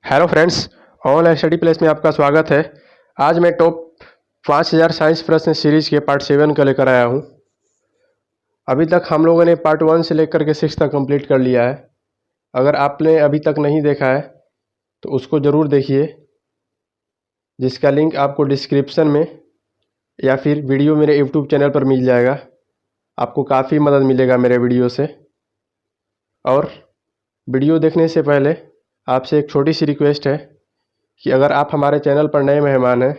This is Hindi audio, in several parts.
Hello friends, online study place में आपका स्वागत है। आज मैं टॉप 5000 साइंस प्रश्न सीरीज के पार्ट 7 का लेकर आया हूं। अभी तक हम लोगों ने पार्ट 1 से लेकर के 6 तक कंप्लीट कर लिया है। अगर आपने अभी तक नहीं देखा है तो उसको ज़रूर देखिए, जिसका लिंक आपको डिस्क्रिप्शन में या फिर वीडियो मेरे यूट्यूब चैनल पर मिल जाएगा। आपको काफ़ी मदद मिलेगा मेरे वीडियो से। और वीडियो देखने से पहले आपसे एक छोटी सी रिक्वेस्ट है कि अगर आप हमारे चैनल पर नए मेहमान हैं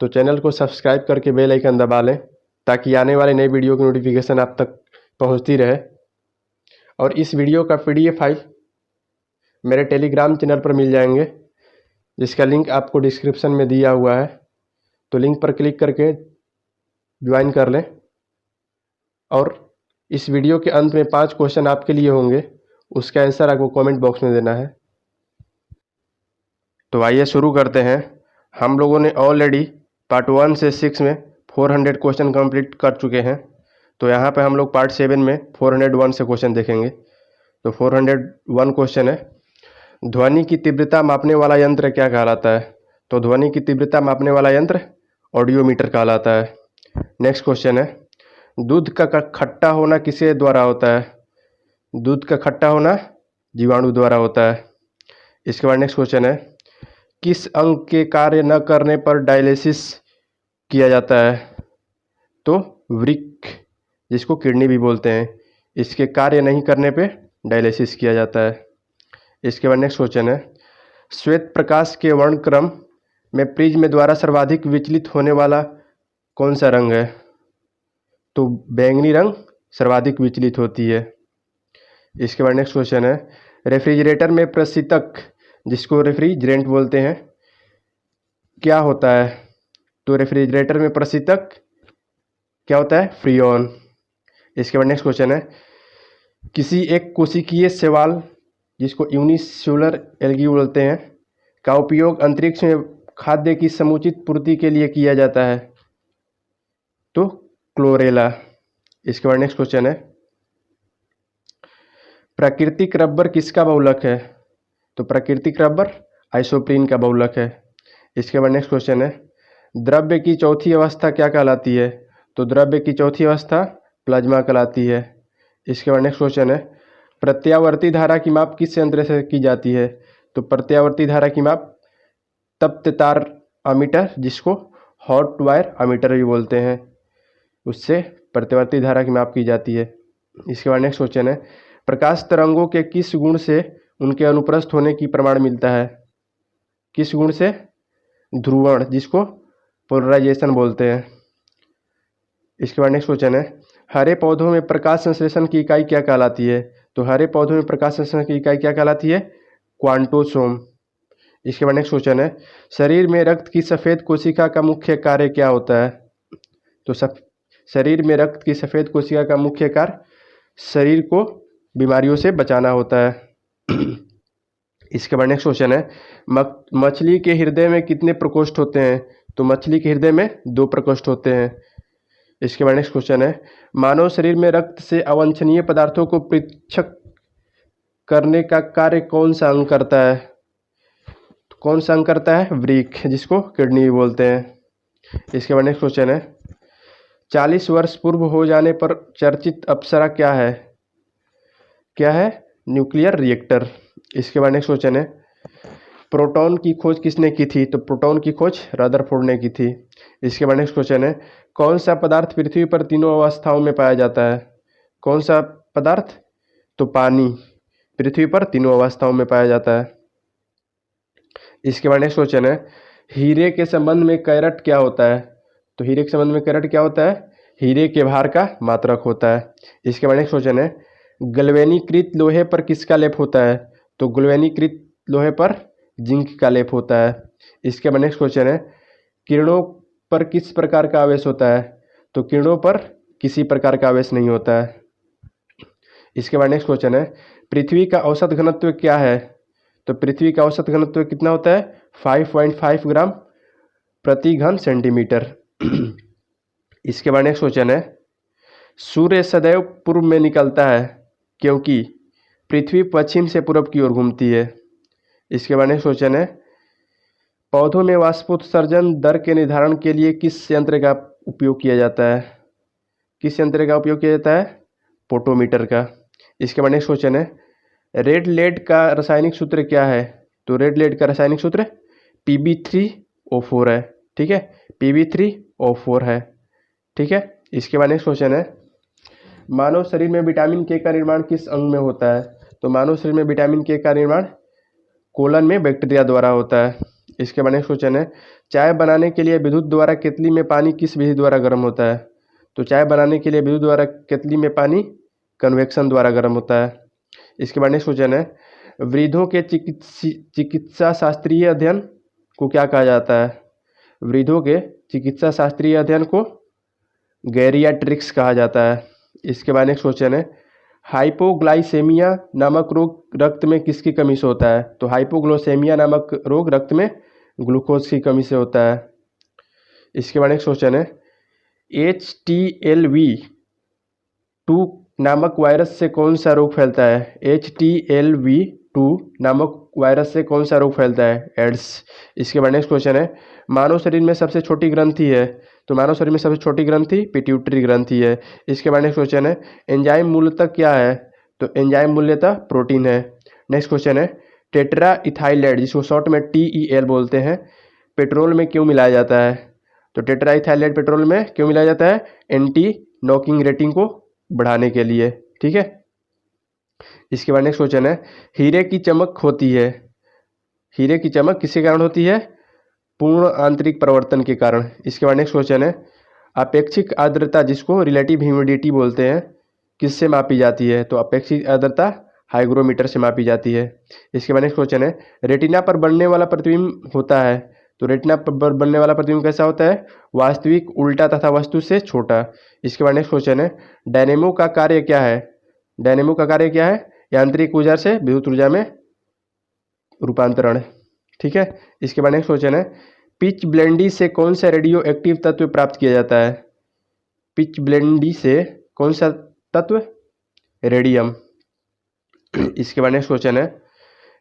तो चैनल को सब्सक्राइब करके बेल आइकन दबा लें, ताकि आने वाले नई वीडियो की नोटिफिकेशन आप तक पहुंचती रहे। और इस वीडियो का PDF फाइल मेरे टेलीग्राम चैनल पर मिल जाएंगे, जिसका लिंक आपको डिस्क्रिप्शन में दिया हुआ है। तो लिंक पर क्लिक करके ज्वाइन कर लें। और इस वीडियो के अंत में 5 क्वेश्चन आपके लिए होंगे, उसका आंसर आपको कमेंट बॉक्स में देना है। तो आइए शुरू करते हैं। हम लोगों ने ऑलरेडी पार्ट 1 से 6 में 400 क्वेश्चन कंप्लीट कर चुके हैं। तो यहाँ पे हम लोग पार्ट 7 में 401 से क्वेश्चन देखेंगे। तो 401 क्वेश्चन है, ध्वनि की तीव्रता मापने वाला यंत्र क्या कहलाता है? तो ध्वनि की तीव्रता मापने वाला यंत्र ऑडियोमीटर कहलाता है। नेक्स्ट क्वेश्चन है, दूध का खट्टा होना किसके द्वारा होता है? दूध का खट्टा होना जीवाणु द्वारा होता है। इसके बाद नेक्स्ट क्वेश्चन है, किस अंग के कार्य न करने पर डायलिसिस किया जाता है? तो वृक्क, जिसको किडनी भी बोलते हैं, इसके कार्य नहीं करने पे डायलिसिस किया जाता है। इसके बाद नेक्स्ट क्वेश्चन है, श्वेत प्रकाश के वर्णक्रम में प्रिज्म द्वारा सर्वाधिक विचलित होने वाला कौन सा रंग है? तो बैंगनी रंग सर्वाधिक विचलित होती है। इसके बाद नेक्स्ट क्वेश्चन है, रेफ्रिजरेटर में प्रशीतक, जिसको रेफ्रिजरेंट बोलते हैं, क्या होता है? तो रेफ्रिजरेटर में प्रशीतक क्या होता है? फ्रीऑन। इसके बाद नेक्स्ट क्वेश्चन है, किसी एक कोशिकीय शैवाल, जिसको यूनिसेलुलर एल्गी बोलते हैं, का उपयोग अंतरिक्ष में खाद्य की समुचित पूर्ति के लिए किया जाता है? तो क्लोरेला। इसके बाद नेक्स्ट क्वेश्चन है, प्राकृतिक रबर किसका बहुलक है? तो प्राकृतिक रबर आइसोप्रीन का बहुलक है। इसके बाद नेक्स्ट क्वेश्चन है, द्रव्य की चौथी अवस्था क्या कहलाती है? तो द्रव्य की चौथी अवस्था प्लाज्मा कहलाती है। इसके बाद नेक्स्ट क्वेश्चन है, प्रत्यावर्ती धारा की माप किस यंत्र से की जाती है? तो प्रत्यावर्ती धारा की माप तप्त तार अमीटर, जिसको हॉट वायर अमीटर भी बोलते हैं, उससे प्रत्यावर्ती धारा की माप की जाती है। इसके बाद नेक्स्ट क्वेश्चन है, प्रकाश तरंगों के किस गुण से उनके अनुप्रस्थ होने की प्रमाण मिलता है? किस गुण से? ध्रुवण, जिसको पोलराइजेशन बोलते हैं। इसके बाद नेक्स्ट क्वेश्चन है, हरे पौधों में प्रकाश संश्लेषण की इकाई क्या कहलाती है? तो हरे पौधों में प्रकाश संश्लेषण की इकाई क्या कहलाती है? क्वांटोसोम। इसके बाद नेक्स्ट क्वेश्चन है, शरीर में रक्त की सफ़ेद कोशिका का मुख्य कार्य क्या होता है? तो शरीर में रक्त की सफ़ेद कोशिका का मुख्य कार्य शरीर को बीमारियों से बचाना होता है। इसके बाद नेक्स्ट क्वेश्चन है, मछली के हृदय में कितने प्रकोष्ठ होते हैं? तो मछली के हृदय में 2 प्रकोष्ठ होते हैं। इसके बाद नेक्स्ट क्वेश्चन है, मानव शरीर में रक्त से अवांछनीय पदार्थों को पृथक करने का कार्य कौन सा अंग करता है? तो कौन सा अंग करता है? वृक्क, जिसको किडनी भी बोलते हैं। इसके बाद नेक्स्ट क्वेश्चन है, 40 वर्ष पूर्व हो जाने पर चर्चित अप्सरा क्या है? क्या है? Nuclear reactor. इसके बाद नेक्स्ट क्वेश्चन है, प्रोटॉन की खोज किसने की थी? तो प्रोटॉन की खोज रदरफोर्ड ने की थी। इसके बाद नेक्स्ट क्वेश्चन है, कौन सा पदार्थ पृथ्वी पर तीनों अवस्थाओं में पाया जाता है? कौन सा पदार्थ? तो पानी पृथ्वी पर तीनों अवस्थाओं में पाया जाता है। इसके बाद नेक्स्ट क्वेश्चन है, हीरे के संबंध में कैरेट क्या होता है? तो हीरे के संबंध में कैरेट क्या होता है? हीरे के भार का मात्रक होता है। इसके बाद नेक्स्ट क्वेश्चन है, गैल्वेनीकृत लोहे पर किसका लेप होता है? तो गैल्वेनीकृत लोहे पर जिंक का लेप होता है। इसके बाद नेक्स्ट क्वेश्चन है, किरणों पर किस प्रकार का आवेश होता है? तो किरणों पर किसी प्रकार का आवेश नहीं होता है। इसके बाद नेक्स्ट क्वेश्चन है, पृथ्वी का औसत घनत्व क्या है? तो पृथ्वी का औसत घनत्व कितना होता है? 5.5 ग्राम प्रति घन सेंटीमीटर। इसके बाद नेक्स्ट क्वेश्चन है, सूर्य सदैव पूर्व में निकलता है क्योंकि पृथ्वी पश्चिम से पूर्व की ओर घूमती है। इसके बाद नेक्स्ट क्वेश्चन है, पौधों में वाष्पोत्सर्जन दर के निर्धारण के लिए किस यंत्र का उपयोग किया जाता है? किस यंत्र का उपयोग किया जाता है? पोटोमीटर का। इसके बाद नेक्स्ट क्वेश्चन है, रेड लेड का रासायनिक सूत्र क्या है? तो रेड लेड का रासायनिक सूत्र Pb3O4 है। ठीक है, Pb3O4 है। ठीक है, इसके बाद नेक्स्ट क्वेश्चन है, मानव शरीर में विटामिन के का निर्माण किस अंग में होता है? तो मानव शरीर में विटामिन के का निर्माण कोलन में बैक्टीरिया द्वारा होता है। इसके बाद नेक्स्ट क्वेश्चन है, चाय बनाने के लिए विद्युत द्वारा केतली में पानी किस विधि द्वारा गर्म होता है? तो चाय बनाने के लिए विद्युत द्वारा केतली में पानी कन्वेक्शन द्वारा गर्म होता है। इसके बाद नेक्स्ट क्वेश्चन है, वृद्धों के चिकित्सा शास्त्रीय अध्ययन को क्या कहा जाता है? वृद्धों के चिकित्सा शास्त्रीय अध्ययन को गैरियाट्रिक्स कहा जाता है। इसके बाद नेक्स्ट क्वेश्चन है, हाइपोग्लाइसेमिया नामक रोग रक्त में किसकी कमी से होता है? तो हाइपोग्लाइसेमिया नामक रोग रक्त में ग्लूकोज की कमी से होता है। इसके बाद नेक्स्ट क्वेश्चन है, HTLV-2 नामक वायरस से कौन सा रोग फैलता है? HTLV-2 नामक वायरस से कौन सा रोग फैलता है? एड्स। इसके बाद नेक्स्ट क्वेश्चन है, मानव शरीर में सबसे छोटी ग्रंथि है? तो मानव शरीर में सबसे छोटी ग्रंथि पिट्यूटरी ग्रंथि है। इसके बाद नेक्स्ट क्वेश्चन है, एंजाइम मूलतः क्या है? तो एंजाइम मूलतः प्रोटीन है। नेक्स्ट क्वेश्चन है, टेट्रा इथाइलेट जिसको शॉर्ट में TEL बोलते हैं, पेट्रोल में क्यों मिलाया जाता है? तो टेट्रा इथाइलेट पेट्रोल में क्यों मिलाया जाता है? एंटी नॉकिंग रेटिंग को बढ़ाने के लिए। ठीक है, इसके बाद नेक्स्ट क्वेश्चन है, हीरे की चमक होती है, हीरे की चमक किसके कारण होती है? पूर्ण आंतरिक परिवर्तन के कारण। इसके बाद नेक्स्ट क्वेश्चन है, अपेक्षिक आर्द्रता जिसको रिलेटिव ह्यूमिडिटी बोलते हैं किससे मापी जाती है? तो अपेक्षित आर्द्रता हाइग्रोमीटर से मापी जाती है। इसके बाद नेक्स्ट क्वेश्चन है, रेटिना पर बनने वाला प्रतिबिंब होता है, तो रेटिना पर बनने वाला प्रतिबिंब कैसा होता है? वास्तविक, उल्टा तथा वस्तु से छोटा। इसके बाद नेक्स्ट क्वेश्चन है, डायनेमो का कार्य क्या है? डायनेमो का कार्य क्या है? यांत्रिक ऊर्जा से विद्युत ऊर्जा में रूपांतरण। ठीक है, इसके बाद नेक्स्ट क्वेश्चन है, पिच ब्लेंडी से कौन सा रेडियो एक्टिव तत्व प्राप्त किया जाता है? पिच ब्लेंडी से कौन सा तत्व? रेडियम। इसके बाद नेक्स्ट क्वेश्चन है,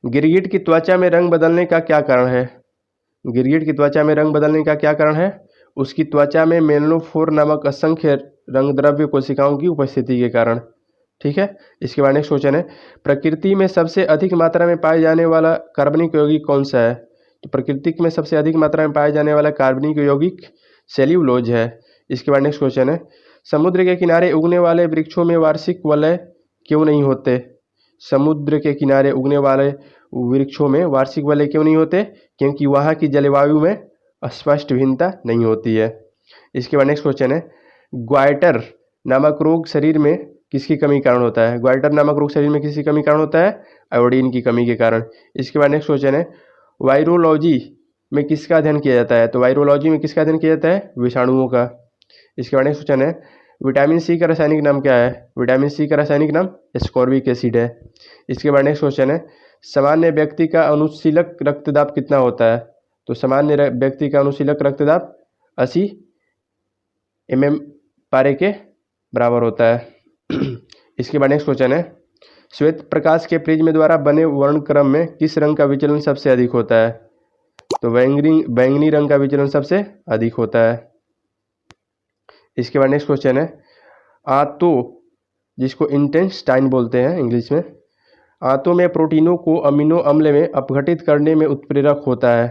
गिरगिट की त्वचा में रंग बदलने का क्या कारण है? गिरगिट की त्वचा में रंग बदलने का क्या कारण है? उसकी त्वचा में मेलनोफोर नामक असंख्य रंग द्रव्य कोशिकाओं की उपस्थिति के कारण। ठीक है, इसके बाद नेक्स्ट क्वेश्चन है, प्रकृति में सबसे अधिक मात्रा में पाए जाने वाला कार्बनिक यौगिक कौन सा है? तो प्रकृति में सबसे अधिक मात्रा में पाए जाने वाला कार्बनिक यौगिक सेल्यूलोज है। इसके बाद नेक्स्ट क्वेश्चन है, समुद्र के किनारे उगने वाले वृक्षों में वार्षिक वलय क्यों नहीं होते? समुद्र के किनारे उगने वाले वृक्षों में वार्षिक वलय क्यों नहीं होते? क्योंकि वहाँ की जलवायु में स्पष्ट भिन्नता नहीं होती है। इसके बाद नेक्स्ट क्वेश्चन है, ग्वाइटर नामक रोग शरीर में किसकी कमी के कारण होता है? ग्वाइटर नामक रोग शरीर में किसकी कमी के कारण होता है? आयोडीन की कमी के कारण। इसके बाद नेक्स्ट क्वेश्चन है, वायरोलॉजी में किसका अध्ययन किया जाता है? तो वायरोलॉजी में किसका अध्ययन किया जाता है? विषाणुओं का। इसके बाद नेक्स्ट क्वेश्चन है, विटामिन सी का रासायनिक नाम क्या है? विटामिन सी का रासायनिक नाम एस्कॉर्बिक एसिड है। इसके बाद नेक्स्ट क्वेश्चन है, सामान्य व्यक्ति का अनुशीलक रक्तदाब कितना होता है? तो सामान्य व्यक्ति का अनुशीलक रक्तदाब 80 mm पारे के बराबर होता है। इसके बाद नेक्स्ट क्वेश्चन है, श्वेत प्रकाश के प्रिज्म द्वारा बने वर्णक्रम में किस रंग का विचलन सबसे अधिक होता है? तो बैंगनी रंग का विचलन सबसे अधिक होता है। इसके बाद नेक्स्ट क्वेश्चन है, आंतों जिसको इंटेस्टाइन बोलते हैं इंग्लिश में, आंतों में प्रोटीनों को अमीनो अम्ल में अपघटित करने में उत्प्रेरक होता है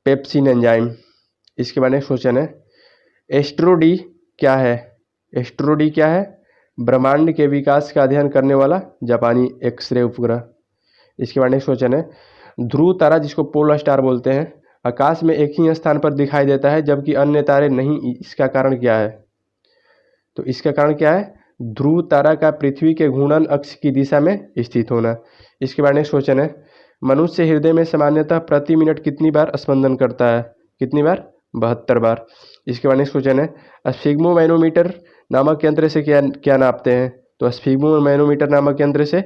पेप्सिन एंजाइम। इसके बाद नेक्स्ट क्वेश्चन है, एस्ट्रोडी क्या है? एस्ट्रोडी क्या है? ब्रह्मांड के विकास का अध्ययन करने वाला जापानी एक्सरे उपग्रह। इसके बाद नेक्स्ट क्वेश्चन है, ध्रुव तारा जिसको पोलर स्टार बोलते हैं आकाश में एक ही स्थान पर दिखाई देता है जबकि अन्य तारे नहीं, इसका कारण क्या है? तो इसका कारण क्या है? ध्रुव तारा का पृथ्वी के घूर्णन अक्ष की दिशा में स्थित होना। इसके बाद नेक्स्ट क्वेश्चन है, मनुष्य हृदय में सामान्यतः प्रति मिनट कितनी बार स्पंदन करता है? कितनी बार? 72 बार। इसके बाद नेक्स्ट क्वेश्चन है, स्फिग्मोमैनोमीटर नामक यंत्र से क्या नापते हैं? तो स्फिग्मोमैनोमीटर नामक यंत्र से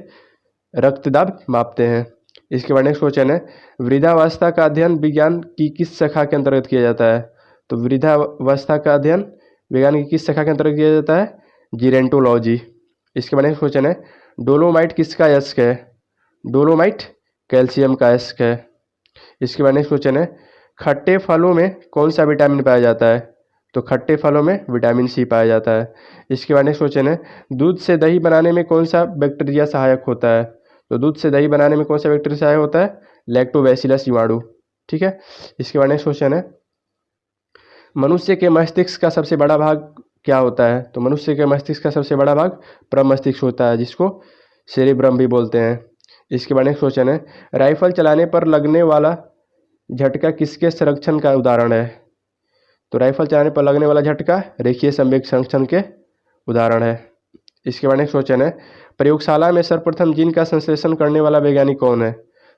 रक्तदाब मापते हैं। इसके बाद नेक्स्ट क्वेश्चन है, वृद्धावस्था का अध्ययन विज्ञान की किस शाखा के अंतर्गत किया जाता है? तो वृद्धावस्था का अध्ययन विज्ञान की किस शाखा के अंतर्गत किया जाता है? जीरेंटोलॉजी। इसके बाद नेक्स्ट क्वेश्चन है, डोलोमाइट किसका अयस्क है? डोलोमाइट कैल्शियम का अयस्क है। इसके बाद नेक्स्ट क्वेश्चन है, खट्टे फलों में कौन सा विटामिन पाया जाता है? तो खट्टे फलों में विटामिन सी पाया जाता है। इसके बाद नेक्स्ट क्वेश्चन है, दूध से दही बनाने में कौन सा बैक्टीरिया सहायक होता है? तो दूध से दही बनाने में कौन सा बैक्टीरिया सहायक होता है? लैक्टोबैसिलस जीवाणु। ठीक है। इसके बाद नेक्स्ट क्वेश्चन है, मनुष्य के मस्तिष्क का सबसे बड़ा भाग क्या होता है? तो मनुष्य के मस्तिष्क का सबसे बड़ा भाग प्रमस्तिष्क होता है, जिसको सेरेब्रम भी बोलते हैं। इसके बाद नेक्स्ट क्वेश्चन है, राइफल चलाने पर लगने वाला झटका किसके संरक्षण का उदाहरण है? तो राइफल चलाने पर लगने वाला झटका रेखीय संवेग संरक्षण के उदाहरण है। इसके बाद नेक्स्ट क्वेश्चन है, प्रयोगशाला में सर्वप्रथम जीन का संश्लेषण करने वाला वैज्ञानिक कौन है?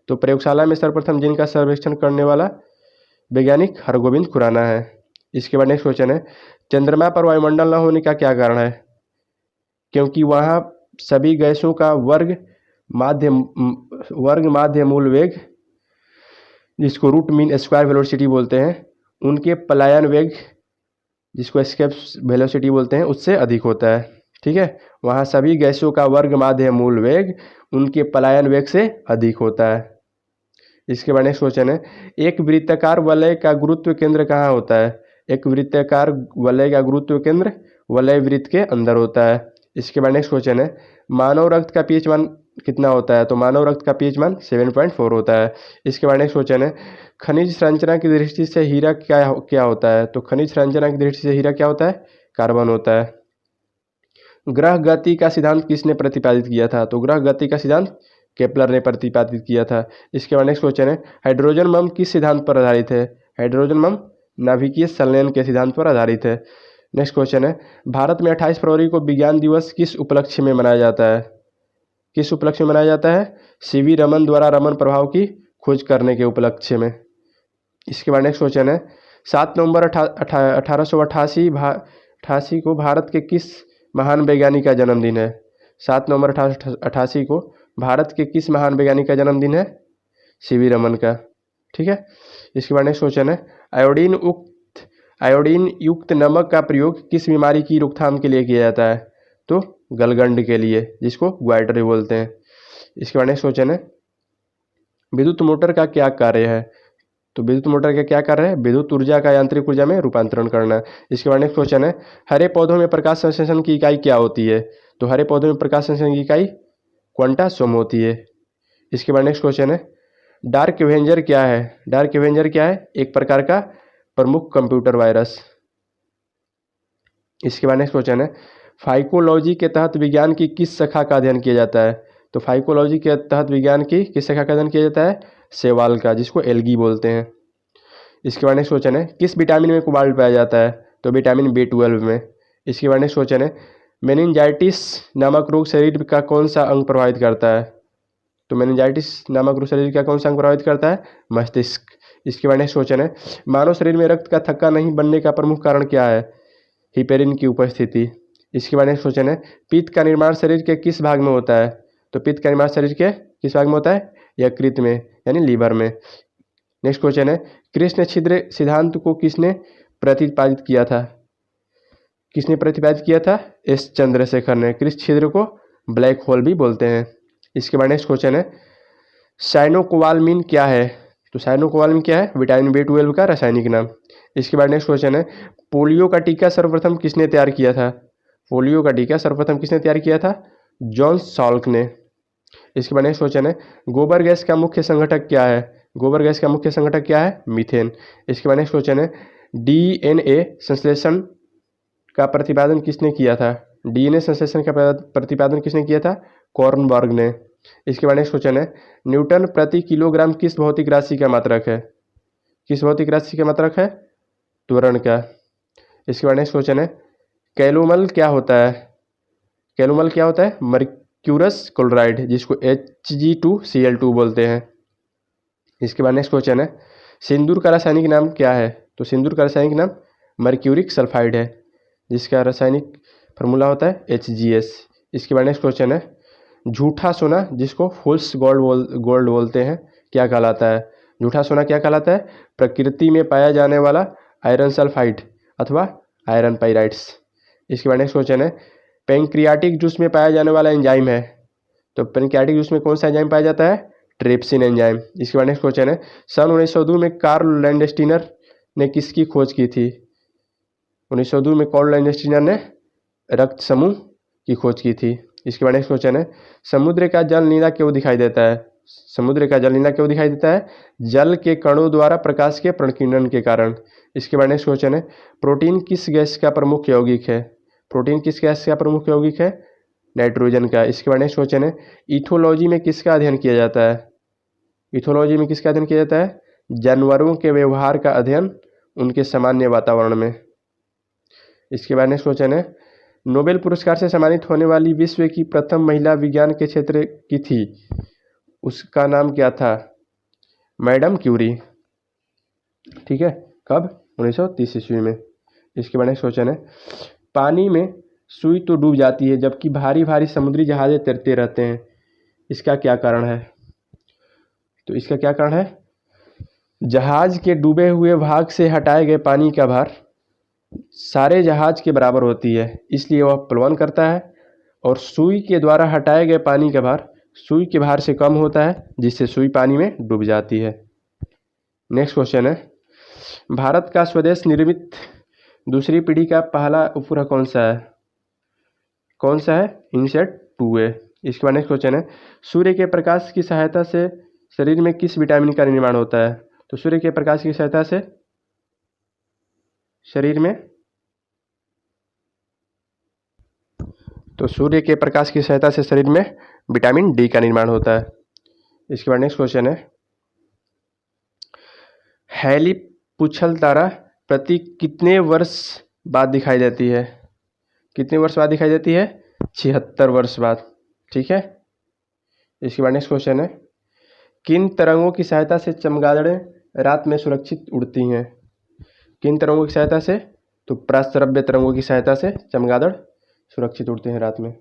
तो प्रयोगशाला में सर्वप्रथम जीन का सर्वेक्षण करने वाला वैज्ञानिक हरगोविंद खुराना है। इसके बाद नेक्स्ट क्वेश्चन है, चंद्रमा पर वायुमंडल न होने का क्या कारण है? क्योंकि वहाँ सभी गैसों का वर्ग माध्य मूल वेग, जिसको रूट मीन स्क्वायर वेलोसिटी बोलते हैं, उनके पलायन वेग, जिसको एस्केप वेलोसिटी बोलते हैं, उससे अधिक होता है। ठीक है। वहाँ सभी गैसों का वर्ग माध्य मूल वेग उनके पलायन वेग से अधिक होता है। इसके बाद नेक्स्ट क्वेश्चन है, एक वृत्ताकार वलय का गुरुत्व केंद्र कहाँ होता है? एक वृत्ताकार वलय का गुरुत्व केंद्र वलय वृत्त के अंदर होता है। इसके बाद नेक्स्ट क्वेश्चन है, मानव रक्त का पीएच मान कितना होता है? तो मानव रक्त का पीएच मान 7.4 होता है। इसके बाद नेक्स्ट क्वेश्चन है, खनिज संरचना की दृष्टि से हीरा क्या होता है? तो खनिज संरचना की दृष्टि से हीरा क्या होता है? कार्बन होता है। ग्रह गति का सिद्धांत किसने प्रतिपादित किया था? तो ग्रह गति का सिद्धांत केपलर ने प्रतिपादित किया था। इसके बाद नेक्स्ट क्वेश्चन है, हाइड्रोजन बम किस सिद्धांत पर आधारित है? हाइड्रोजन बम नाभिकीय संलयन के सिद्धांत पर आधारित है। नेक्स्ट क्वेश्चन है, भारत में 28 फरवरी को विज्ञान दिवस किस उपलक्ष्य में मनाया जाता है? किस उपलक्ष्य में मनाया जाता है? सीवी रमन द्वारा रमन प्रभाव की खोज करने के उपलक्ष्य में। इसके बाद नेक्स्ट क्वेश्चन है, 7 नवंबर 1888 को भारत के किस महान वैज्ञानिक का जन्मदिन है? 7 नवंबर 1888 को भारत के किस महान वैज्ञानिक का जन्मदिन है? सीवी रमन का। ठीक है। इसके बाद नेक्स्ट क्वेश्चन है, आयोडीन युक्त नमक का प्रयोग किस बीमारी की रोकथाम के लिए किया जाता है? तो गलगंड के लिए, जिसको ग्वाइटर बोलते हैं। इसके बाद नेक्स्ट क्वेश्चन है, विद्युत मोटर का क्या कार्य है? तो विद्युत मोटर का क्या कार्य है? विद्युत ऊर्जा का यांत्रिक ऊर्जा में रूपांतरण करना। इसके बाद नेक्स्ट क्वेश्चन है, हरे पौधों में प्रकाश संश्लेषण की इकाई क्या होती है? तो हरे पौधों में प्रकाश संश्लेषण की इकाई क्वांटा सोम होती है। इसके बाद नेक्स्ट क्वेश्चन है, डार्क एवेंजर क्या है? डार्क एवेंजर क्या है? एक प्रकार का प्रमुख कंप्यूटर वायरस। इसके बाद नेक्स्ट क्वेश्चन है, फाइकोलॉजी के तहत विज्ञान की किस शाखा का अध्ययन किया जाता है? तो फाइकोलॉजी के तहत विज्ञान की किस शाखा का अध्ययन किया जाता है? शैवाल का, जिसको एल्गी बोलते हैं। इसके बाद नेक्स्ट क्वेश्चन है, किस विटामिन में कोबाल्ट पाया जाता है? तो विटामिन B12 में। इसके बाद नेक्स्ट क्वेश्चन है, मेनिंजाइटिस नामक रोग शरीर का कौन सा अंग प्रभावित करता है? तो मेनिंजाइटिस नामक रोग शरीर का कौन सा अंग प्रभावित करता है? मस्तिष्क। इसके बाद नेक्स्ट क्वेश्चन है, मानव शरीर में रक्त का थक्का नहीं बनने का प्रमुख कारण क्या है? हिपेरिन की उपस्थिति। इसके बाद नेक्स्ट क्वेश्चन है, पित्त का निर्माण शरीर के किस भाग में होता है? तो पित्त का निर्माण शरीर के किस भाग में होता है? यकृत में, यानी लीवर में। नेक्स्ट क्वेश्चन है, कृष्ण छिद्र सिद्धांत को किसने प्रतिपादित किया था? किसने प्रतिपादित किया था? एस चंद्रशेखर ने। कृष्ण छिद्र को ब्लैक होल भी बोलते हैं। इसके बाद नेक्स्ट क्वेश्चन है, साइनोकोबालामिन क्या है? तो साइनोकोबालामिन क्या है? विटामिन B12 का रासायनिक नाम। इसके बाद नेक्स्ट क्वेश्चन है, पोलियो का टीका सर्वप्रथम किसने तैयार किया था? पोलियो का टीका सर्वप्रथम किसने तैयार किया था? जॉन सॉल्क ने। इसके बाद नेक्स्ट क्वेश्चन है, गोबर गैस का मुख्य संघटक क्या है? गोबर गैस का मुख्य संघटक क्या है? मीथेन। इसके बाद नेक्स्ट क्वेश्चन है, DNA संश्लेषण का प्रतिपादन किसने किया था? DNA संश्लेषण का प्रतिपादन किसने किया था? कॉर्नबर्ग ने। इसके बाद नेक्स्ट क्वेश्चन है, न्यूटन प्रति किलोग्राम किस भौतिक राशि का मात्रक है? किस भौतिक राशि का मात्रक है? त्वरण का। इसके बाद नेक्स्ट क्वेश्चन है, कैलोमल क्या होता है? कैलोमल क्या होता है? मर्क्यूरस क्लोराइड, जिसको Hg2Cl2 बोलते हैं। इसके बाद नेक्स्ट क्वेश्चन है, सिंदूर का रासायनिक नाम क्या है? तो सिंदूर का रासायनिक नाम मर्क्यूरिक सल्फाइड है, जिसका रासायनिक फार्मूला होता है Hgs। इसके बाद नेक्स्ट क्वेश्चन है, झूठा सोना, जिसको फॉल्स गोल्ड बोलते हैं, क्या कहलाता है? झूठा सोना क्या कहलाता है? प्रकृति में पाया जाने वाला आयरन सल्फाइड अथवा आयरन पाइराइड्स। इसके बाद नेक्स्ट क्वेश्चन है, पैंक्रियाटिक जूस में पाया जाने वाला एंजाइम है? तो पैंक्रियाटिक जूस में कौन सा एंजाइम पाया जाता है? Trypsin enzyme. इसके बाद नेक्स्ट क्वेश्चन है, सन 1902 में कार्ल लैंडस्टीनर ने किसकी खोज की थी? 1902 में कार्ल लैंडस्टीनर ने रक्त समूह की खोज की थी। इसके बाद नेक्स्ट क्वेश्चन है, समुद्र का जल नीला क्यों दिखाई देता है? समुद्र का जल नीला क्यों दिखाई देता है? जल के कणों द्वारा प्रकाश के प्रकीर्णन के कारण। इसके बाद नेक्स्ट क्वेश्चन है, प्रोटीन किस गैस का प्रमुख यौगिक है? प्रोटीन किस गैस का प्रमुख यौगिक है? नाइट्रोजन का। इसके बाद नेक्स्ट क्वेश्चन है, इथोलॉजी में किसका अध्ययन किया जाता है? इथोलॉजी में किसका अध्ययन किया जाता है? जानवरों के व्यवहार का अध्ययन उनके सामान्य वातावरण में। इसके बाद नेक्स्ट क्वेश्चन है, नोबेल पुरस्कार से सम्मानित होने वाली विश्व की प्रथम महिला विज्ञान के क्षेत्र की थी, उसका नाम क्या था? Madam Curie. ठीक है, कब? 1930 ईस्वी में। इसके बाद नेक्स्ट क्वेश्चन है, पानी में सुई तो डूब जाती है जबकि भारी भारी समुद्री जहाजें तैरते रहते हैं, इसका क्या कारण है? तो इसका क्या कारण है? जहाज के डूबे हुए भाग से हटाए गए पानी का भार सारे जहाज के बराबर होती है, इसलिए वह प्लवन करता है, और सुई के द्वारा हटाए गए पानी का भार सुई के भार से कम होता है, जिससे सुई पानी में डूब जाती है। नेक्स्ट क्वेश्चन है, भारत का स्वदेश निर्मित दूसरी पीढ़ी का पहला उपग्रह कौन सा है? कौन सा है? INSAT 2A। इसके बाद नेक्स्ट क्वेश्चन है, सूर्य के प्रकाश की सहायता से शरीर में किस विटामिन का निर्माण होता है? तो सूर्य के प्रकाश की सहायता से शरीर में सूर्य के प्रकाश की सहायता से शरीर में विटामिन डी का निर्माण होता है। इसके बाद नेक्स्ट क्वेश्चन है, हैली पुछल तारा प्रति कितने वर्ष बाद दिखाई देती है? कितने वर्ष बाद दिखाई देती है? 76 वर्ष बाद। ठीक है। इसके बाद नेक्स्ट क्वेश्चन है, किन तरंगों की सहायता से चमगादड़ें रात में सुरक्षित उड़ती हैं? किन तरंगों की सहायता से? तो प्रस्रव्य तरंगों की सहायता से चमगादड़ सुरक्षित उड़ते हैं रात में।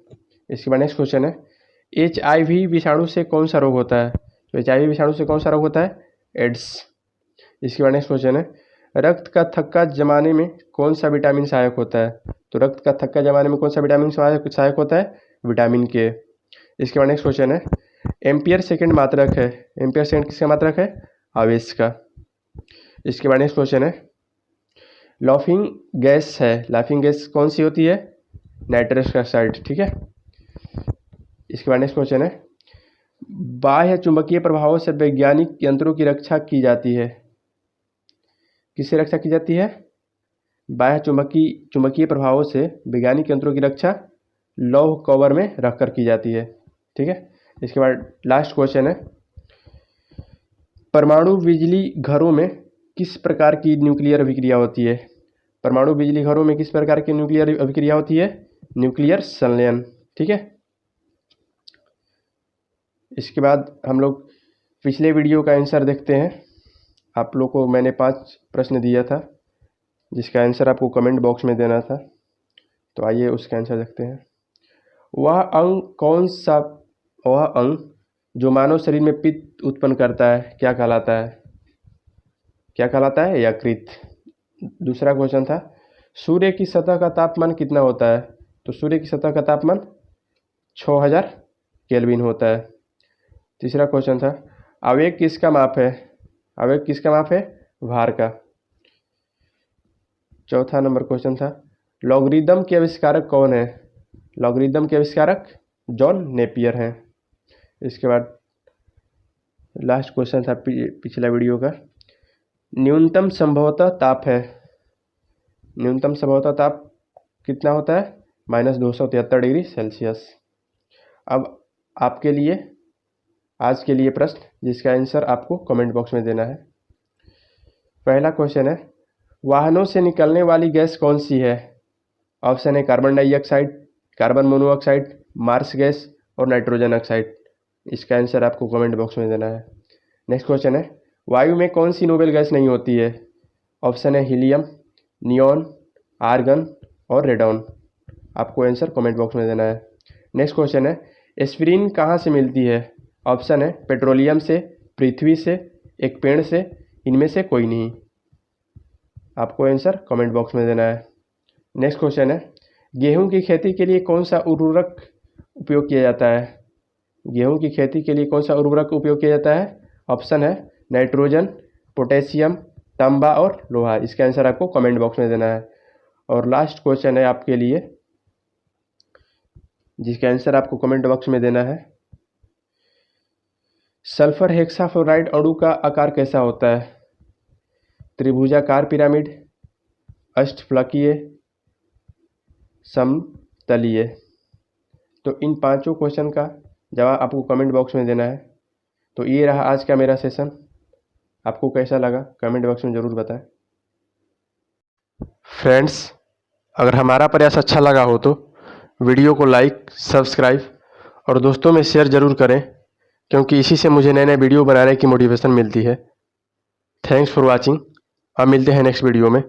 इसके बाद नेक्स्ट क्वेश्चन है, HIV विषाणु से कौन सा रोग होता है? तो HIV विषाणु से कौन सा रोग होता है? एड्स। इसके बाद नेक्स्ट क्वेश्चन है, रक्त का थक्का जमाने में कौन सा विटामिन सहायक होता है? तो रक्त का थक्का जमाने में कौन सा विटामिन सहायक होता है? विटामिन के। इसके बाद नेक्स्ट क्वेश्चन है, एम्पियर सेकेंड मात्रक है। एम्पियर सेकेंड किसका मात्रक है? आवेश का। इसके बाद नेक्स्ट क्वेश्चन है, लाफिंग गैस है, लाफिंग गैस कौन सी होती है? Nitrous oxide. ठीक है। इसके बाद नेक्स्ट क्वेश्चन है, बाह्य चुंबकीय प्रभावों से वैज्ञानिक यंत्रों की रक्षा की जाती है। किससे रक्षा की जाती है? बाह्य चुंबकीय प्रभावों से वैज्ञानिक यंत्रों की रक्षा लौह कवर में रखकर की जाती है। ठीक है। इसके बाद लास्ट क्वेश्चन है, परमाणु बिजली घरों में किस प्रकार की न्यूक्लियर अभिक्रिया होती है? परमाणु बिजली घरों में किस प्रकार की न्यूक्लियर अभिक्रिया होती है? न्यूक्लियर संलयन। ठीक है। इसके बाद हम लोग पिछले वीडियो का आंसर देखते हैं। आप लोग को मैंने 5 प्रश्न दिया था, जिसका आंसर आपको कमेंट बॉक्स में देना था। तो आइए उसका आंसर देखते हैं। वह अंग जो मानव शरीर में पित्त उत्पन्न करता है क्या कहलाता है? क्या कहलाता है? यकृत। दूसरा क्वेश्चन था, सूर्य की सतह का तापमान कितना होता है? तो सूर्य की सतह का तापमान 6000 केल्विन होता है। तीसरा क्वेश्चन था, आवेग किसका माप है? आवेग किसका माप है? भार का। चौथा नंबर क्वेश्चन था, लॉगरिदम के आविष्कारक कौन है? लॉगरिदम के आविष्कारक जॉन नेपियर हैं। इसके बाद लास्ट क्वेश्चन था पिछला वीडियो का, न्यूनतम संभवतः ताप है। न्यूनतम संभवतः ताप कितना होता है? -273 डिग्री सेल्सियस। अब आपके लिए आज के लिए प्रश्न, जिसका आंसर आपको कमेंट बॉक्स में देना है। पहला क्वेश्चन है, वाहनों से निकलने वाली गैस कौन सी है? ऑप्शन है carbon dioxide, carbon monoxide, marsh gas और नाइट्रोजन ऑक्साइड। इसका आंसर आपको कमेंट बॉक्स में देना है। नेक्स्ट क्वेश्चन है, वायु में कौन सी नोबेल गैस नहीं होती है? ऑप्शन है हीलियम, नियॉन, आर्गन और रेडॉन। आपको आंसर कमेंट बॉक्स में देना है। नेक्स्ट क्वेश्चन है, एस्पिरिन कहाँ से मिलती है? ऑप्शन है पेट्रोलियम से, पृथ्वी से, एक पेड़ से, इनमें से कोई नहीं। आपको आंसर कमेंट बॉक्स में देना है। नेक्स्ट क्वेश्चन है, गेहूं की खेती के लिए कौन सा उर्वरक उपयोग किया जाता है? गेहूं की खेती के लिए कौन सा उर्वरक उपयोग किया जाता है? ऑप्शन है नाइट्रोजन, पोटेशियम, तांबा और लोहा। इसका आंसर आपको कमेंट बॉक्स में देना है। और लास्ट क्वेश्चन है आपके लिए, जिसका आंसर आपको कमेंट बॉक्स में देना है। सल्फर हेक्साफ्लोराइड अणु का आकार कैसा होता है? त्रिभुजाकार पिरामिड, अष्टफलकीय, समतलीय। तो इन पांचों क्वेश्चन का जवाब आपको कमेंट बॉक्स में देना है। तो ये रहा आज का मेरा सेशन। आपको कैसा लगा कमेंट बॉक्स में ज़रूर बताएं। फ्रेंड्स, अगर हमारा प्रयास अच्छा लगा हो तो वीडियो को लाइक, सब्सक्राइब और दोस्तों में शेयर ज़रूर करें, क्योंकि इसी से मुझे नए नए वीडियो बनाने की मोटिवेशन मिलती है। Thanks for watching. अब मिलते हैं नेक्स्ट वीडियो में।